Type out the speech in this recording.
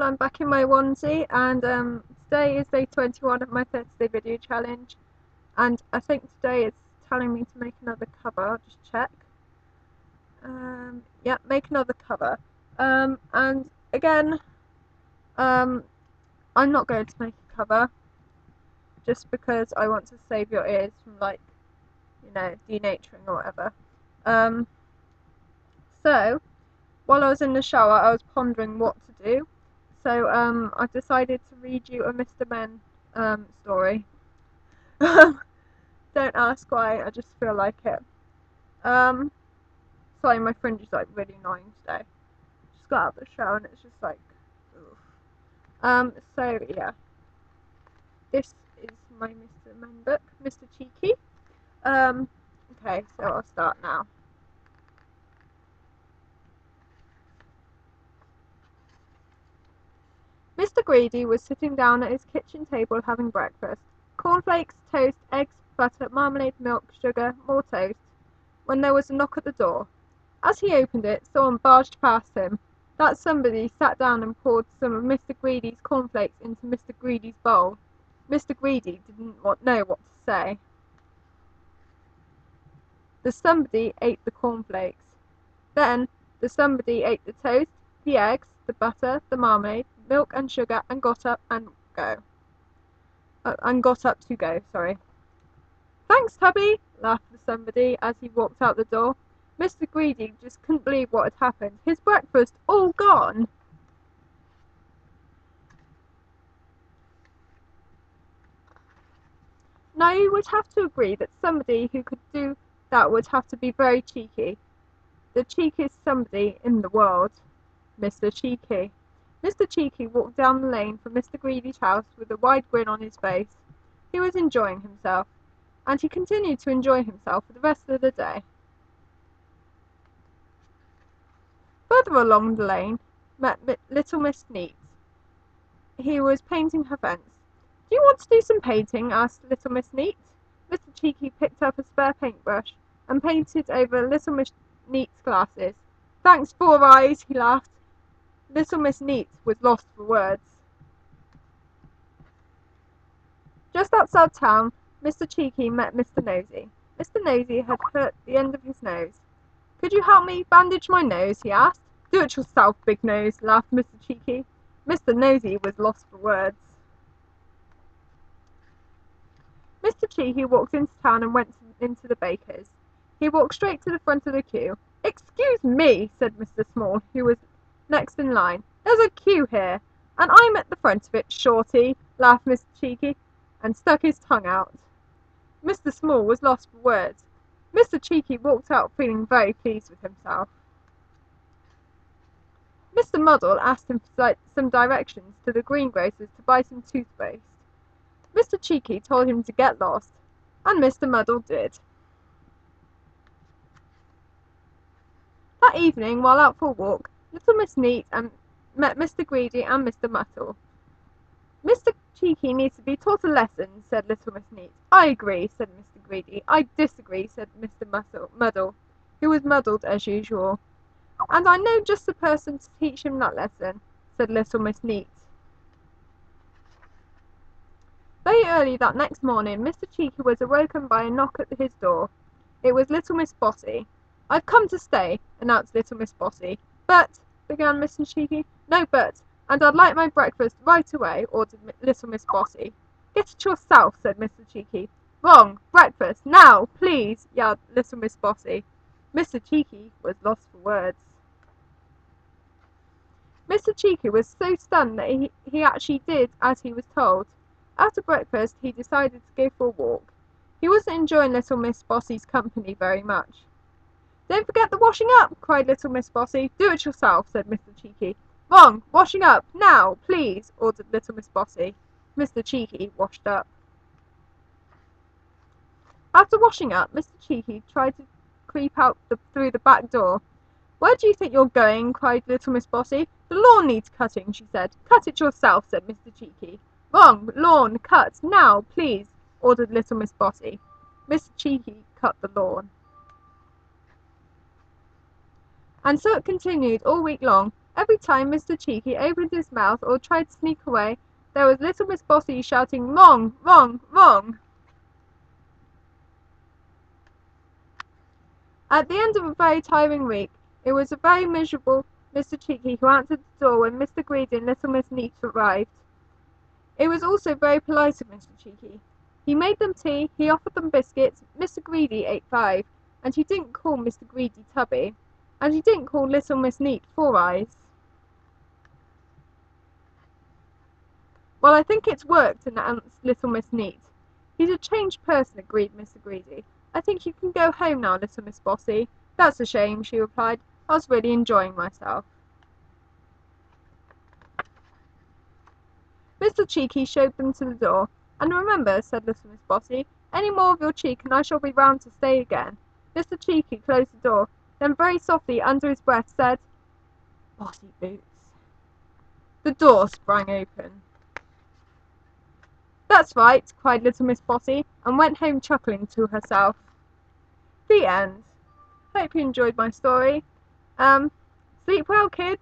I'm back in my onesie, and today is day 21 of my 30-day video challenge, and I think today it's telling me to make another cover. I'll just check. Yeah, make another cover. And again, I'm not going to make a cover just because I want to save your ears from, like, denaturing or whatever. So while I was in the shower, I was pondering what to do. So I decided to read you a Mr. Men story. Don't ask why, I just feel like it. Sorry, my fringe is like really annoying today. Just got out of the shower and it's just like, oof. So yeah, this is my Mr. Men book, Mr. Cheeky. Okay, so I'll start now. Mr. Greedy was sitting down at his kitchen table having breakfast. Cornflakes, toast, eggs, butter, marmalade, milk, sugar, more toast, when there was a knock at the door. As he opened it, someone barged past him. That somebody sat down and poured some of Mr. Greedy's cornflakes into Mr. Greedy's bowl. Mr. Greedy didn't know what to say. The somebody ate the cornflakes. Then the somebody ate the toast, the eggs, the butter, the marmalade, milk and sugar, and got up to go. Thanks, Tubby, laughed the somebody as he walked out the door. Mr. Greedy just couldn't believe what had happened. His breakfast all gone! Now you would have to agree that somebody who could do that would have to be very cheeky. The cheekiest somebody in the world. Mr. Cheeky. Mr. Cheeky walked down the lane from Mr. Greedy's house with a wide grin on his face. He was enjoying himself, and he continued to enjoy himself for the rest of the day. Further along the lane met little Miss Neat. He was painting her fence. Do you want to do some painting? Asked little Miss Neat. Mr. Cheeky picked up a spare paintbrush and painted over little Miss Neat's glasses. Thanks, Four Eyes, he laughed. Little Miss Neat was lost for words. Just outside town, Mr. Cheeky met Mr. Nosey. Mr. Nosey had hurt the end of his nose. Could you help me bandage my nose? He asked. Do it yourself, Big Nose, laughed Mr. Cheeky. Mr. Nosey was lost for words. Mr. Cheeky walked into town and went into the baker's. He walked straight to the front of the queue. Excuse me, said Mr. Small, who was next in line. There's a queue here, and I'm at the front of it, Shorty, laughed Mr. Cheeky, and stuck his tongue out. Mr. Small was lost for words. Mr. Cheeky walked out feeling very pleased with himself. Mr. Muddle asked him for some directions to the greengrocer's to buy some toothpaste. Mr. Cheeky told him to get lost, and Mr. Muddle did. That evening, while out for a walk, little Miss Neat met Mr. Greedy and Mr. Muddle. Mr. Cheeky needs to be taught a lesson, said little Miss Neat. I agree, said Mr. Greedy. I disagree, said Mr. Muddle, who was muddled as usual. And I know just the person to teach him that lesson, said little Miss Neat. Very early that next morning, Mr. Cheeky was awoken by a knock at his door. It was little Miss Bossy. I've come to stay, announced little Miss Bossy. But, began Mr. Cheeky. No buts, and I'd like my breakfast right away, ordered little Miss Bossy. Get it yourself, said Mr. Cheeky. Wrong, breakfast, now, please, yelled little Miss Bossy. Mr. Cheeky was lost for words. Mr. Cheeky was so stunned that he actually did as he was told. After breakfast, he decided to go for a walk. He wasn't enjoying little Miss Bossy's company very much. Don't forget the washing up, cried little Miss Bossy. Do it yourself, said Mr. Cheeky. Wrong, washing up, now, please, ordered little Miss Bossy. Mr. Cheeky washed up. After washing up, Mr. Cheeky tried to creep out through the back door. Where do you think you're going? Cried little Miss Bossy. The lawn needs cutting, she said. Cut it yourself, said Mr. Cheeky. Wrong, lawn, cut, now, please, ordered little Miss Bossy. Mr. Cheeky cut the lawn. And so it continued all week long. Every time Mr. Cheeky opened his mouth or tried to sneak away, there was little Miss Bossy shouting, "Wrong! Wrong! Wrong!" At the end of a very tiring week, it was a very miserable Mr. Cheeky who answered the door when Mr. Greedy and little Miss Neat arrived. It was also very polite of Mr. Cheeky. He made them tea, he offered them biscuits, Mr. Greedy ate 5, and he didn't call Mr. Greedy Tubby, and he didn't call little Miss Neat Four Eyes. "Well, I think it's worked," announced little Miss Neat. "He's a changed person," agreed Mr. Greedy. "I think you can go home now, little Miss Bossy." "That's a shame," she replied. "I was really enjoying myself." Mr. Cheeky showed them to the door. "And remember," said little Miss Bossy, "any more of your cheek and I shall be round to stay again." Mr. Cheeky closed the door, then very softly under his breath said, "Bossy boots." The door sprang open. "That's right," cried little Miss Bossy, and went home chuckling to herself. The end. Hope you enjoyed my story. Sleep well, kids.